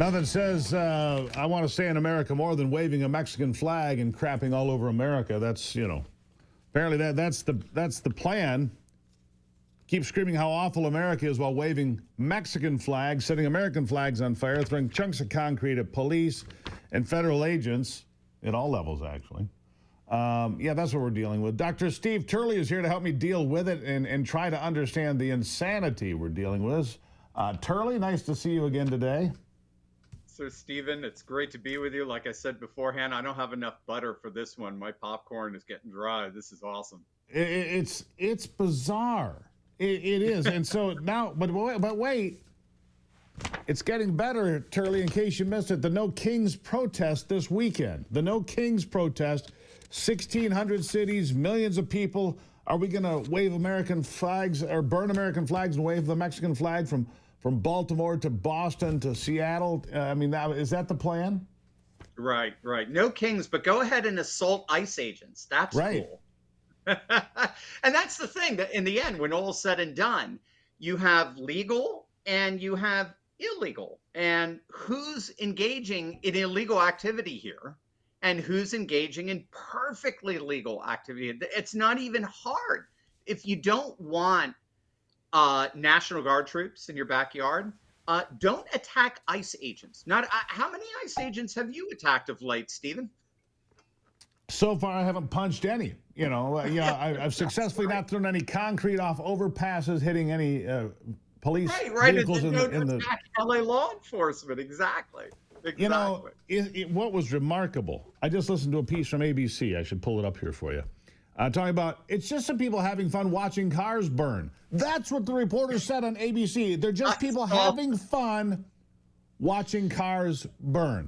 Nothing says I want to stay in America more than waving a Mexican flag and crapping all over America. That's, apparently that's the plan. Keep screaming how awful America is while waving Mexican flags, setting American flags on fire, throwing chunks of concrete at police and federal agents at all levels, actually. Yeah, that's what we're dealing with. Dr. Steve Turley is here to help me deal with it and try to understand the insanity we're dealing with. Turley, nice to see you again today. So, Stephen, it's great to be with you. Like I said beforehand, I don't have enough butter for this one. My popcorn is getting dry. This is awesome. It's bizarre. It is. And so now, but wait, it's getting better, Turley, in case you missed it. The No Kings protest this weekend. The No Kings protest, 1,600 cities, millions of people. Are we going to wave American flags or burn American flags and wave the Mexican flag from Baltimore to Boston to Seattle? Is that the plan? Right. No kings, but go ahead and assault ICE agents. That's right. Cool. And that's the thing, that in the end, when all's said and done, you have legal and you have illegal. And who's engaging in illegal activity here and who's engaging in perfectly legal activity? It's not even hard. If you don't want National Guard troops in your backyard, don't attack ICE agents. How many ICE agents have you attacked of late, Stephen? So far, I haven't punched any. I've successfully not thrown any concrete off overpasses, hitting any police vehicles in the LA law enforcement. Exactly. What was remarkable? I just listened to a piece from ABC. I should pull it up here for you. Talking about it's just some people having fun watching cars burn. That's what the reporter said on ABC. They're just people having fun watching cars burn.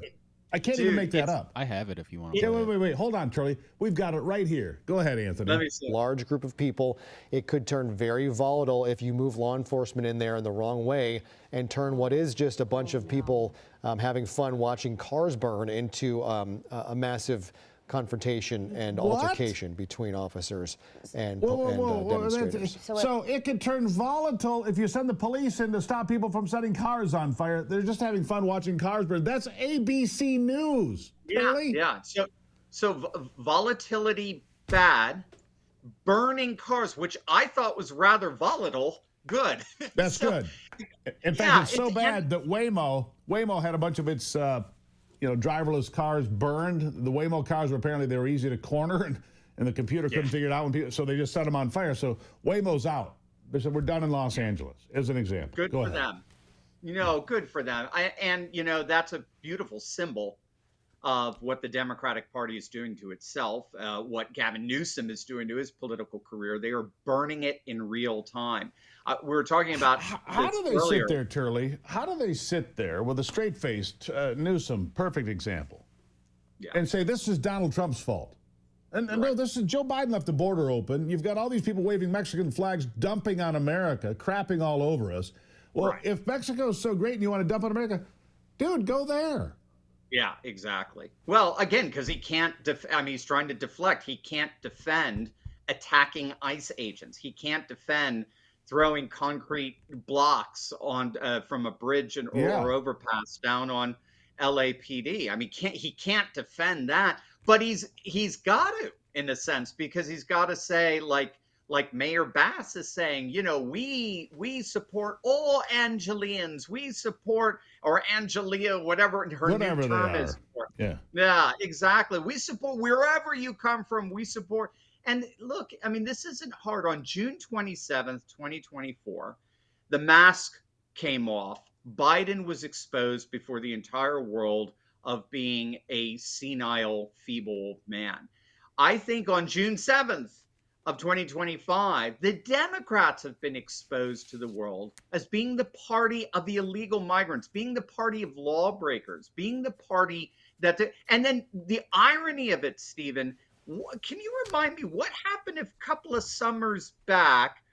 I can't even make that up. I have it if you want. Yeah, wait. Hold on, Charlie. We've got it right here. Go ahead, Anthony. Let me see. Large group of people. It could turn very volatile if you move law enforcement in there in the wrong way and turn what is just a bunch of people having fun watching cars burn into a massive confrontation and altercation between officers and demonstrators. So it could turn volatile if you send the police in to stop people from setting cars on fire. They're just having fun watching cars burn. That's ABC News. Yeah, really? Yeah. So volatility bad, burning cars, which I thought was rather volatile, good. That's good. In fact, it's so bad that Waymo had a bunch of its driverless cars burned. The Waymo cars were they were easy to corner, and the computer couldn't figure it out, so they just set them on fire. So Waymo's out. They said we're done in Los Angeles, as an example. Good for them. Good for them. That's a beautiful symbol of what the Democratic Party is doing to itself, what Gavin Newsom is doing to his political career. They are burning it in real time. We were talking about how do they sit there, Turley? How do they sit there with a straight-faced Newsom, perfect example, and say this is Donald Trump's fault? And no, this is Joe Biden left the border open. You've got all these people waving Mexican flags, dumping on America, crapping all over us. Well, if Mexico is so great and you want to dump on America, dude, go there. Yeah, exactly. Well, again, because he can't. He's trying to deflect. He can't defend attacking ICE agents. He can't defend throwing concrete blocks on from a bridge or overpass down on LAPD. He can't defend that, but he's got to, in a sense, because he's got to say, like Mayor Bass is saying, we support all Angelians. We support, or Angelia, whatever her new term is. Yeah, exactly. We support wherever you come from. We support. And look, this isn't hard. On June 27th, 2024, the mask came off. Biden was exposed before the entire world of being a senile, feeble man. I think on June 7th of 2025, the Democrats have been exposed to the world as being the party of the illegal migrants, being the party of lawbreakers, being the party and then the irony of it, Stephen, can you remind me what happened a couple of summers back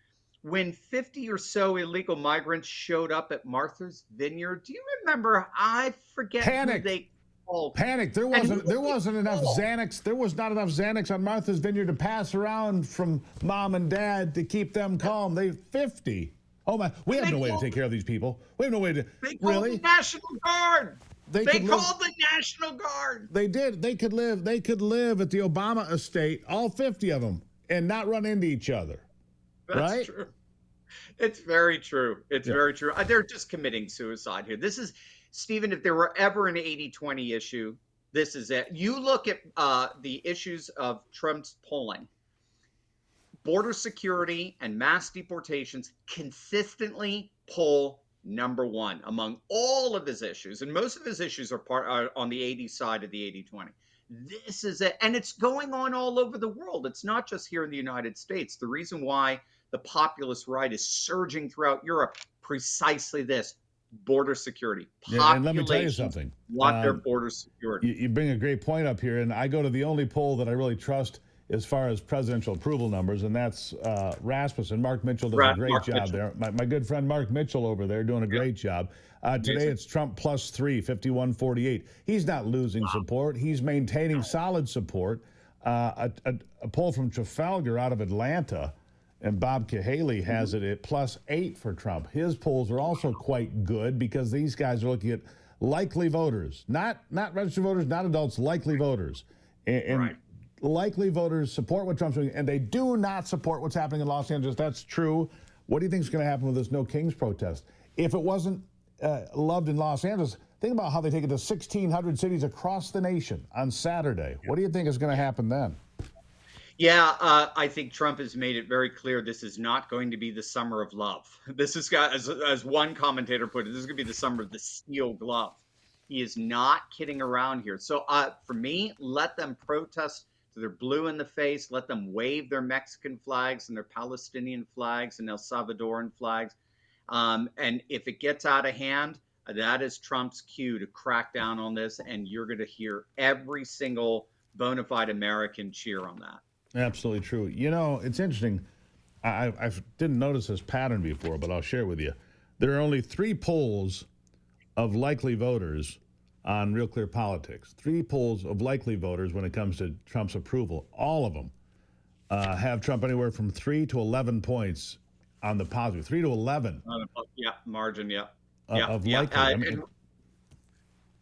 when 50 or so illegal migrants showed up at Martha's Vineyard? Do you remember? I forget who they called. Panic. There wasn't enough Xanax. There was not enough Xanax on Martha's Vineyard to pass around from mom and dad to keep them calm. They 50. Oh my! We have no way to take care of these people. We have no way to really. The National Guard. they They could called the National Guard. They did. They could live at the Obama estate, all 50 of them, and not run into each other. That's right? true. It's very true. It's Yeah. very true. They're just committing suicide here. This is, Stephen, if there were ever an 80-20 issue, this is it. You look at the issues of Trump's polling. Border security and mass deportations consistently poll number one among all of his issues. And most of his issues are on the 80 side of the 80-20. This is it. And it's going on all over the world. It's not just here in the United States. The reason why the populist right is surging throughout Europe, precisely this: border security. Yeah, and let me tell you something. Want their border security. You bring a great point up here, and I go to the only poll that I really trust as far as presidential approval numbers, and that's Rasmussen. Mark Mitchell does a great job there. My good friend Mark Mitchell over there doing a great job. Today it's Trump +3, 51-48. He's not losing support. He's maintaining solid support. A poll from Trafalgar out of Atlanta, and Bob Cahaley has it at +8 for Trump. His polls are also quite good because these guys are looking at likely voters, not registered voters, not adults, likely voters. And likely voters support what Trump's doing, and they do not support what's happening in Los Angeles. That's true. What do you think is going to happen with this No Kings protest? If it wasn't loved in Los Angeles, think about how they take it to 1,600 cities across the nation on Saturday. What do you think is going to happen then? Yeah, I think Trump has made it very clear this is not going to be the summer of love. This is, as one commentator put it, this is going to be the summer of the steel glove. He is not kidding around here. So for me, let them protest to their blue in the face. Let them wave their Mexican flags and their Palestinian flags and El Salvadoran flags. And if it gets out of hand, that is Trump's cue to crack down on this. And you're going to hear every single bona fide American cheer on that. Absolutely true. You know, it's interesting. I didn't notice this pattern before, but I'll share it with you. There are only 3 polls of likely voters on Real Clear Politics. 3 polls of likely voters when it comes to Trump's approval. All of them have Trump anywhere from 3 to 11 points on the positive. 3 to 11. Margin. Of likely. I mean,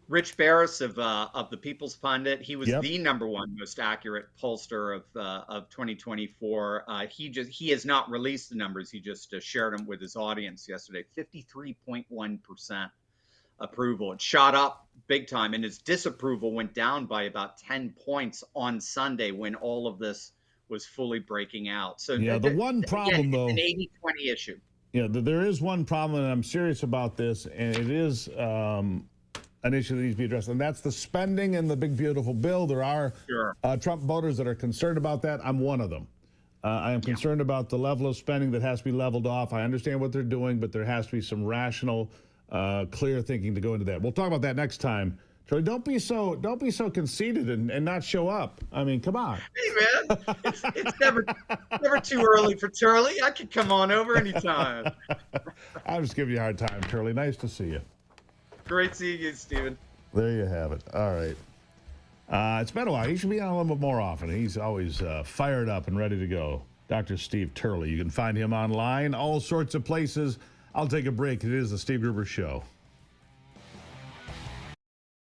Rich Barris of the People's Pundit, he was the #1 most accurate pollster of 2024. He has not released the numbers. He just shared them with his audience yesterday. 53.1% approval. It shot up big time, and his disapproval went down by about 10 points on Sunday when all of this was fully breaking out. So the one problem, though, it's an 80-20 issue. Yeah, there is one problem, and I'm serious about this, and it is an issue that needs to be addressed, and that's the spending in the big, beautiful bill. There are Trump voters that are concerned about that. I'm one of them. I am concerned about the level of spending that has to be leveled off. I understand what they're doing, but there has to be some rational, clear thinking to go into that. We'll talk about that next time. Charlie, don't be so conceited and not show up. I mean, come on. Hey, man, it's never too early for Charlie. I could come on over anytime. I'm just giving you a hard time, Charlie. Nice to see you. Great seeing you, Stephen. There you have it. All right. It's been a while. He should be on a little bit more often. He's always fired up and ready to go. Dr. Steve Turley. You can find him online, all sorts of places. I'll take a break. It is the Steve Gruber Show.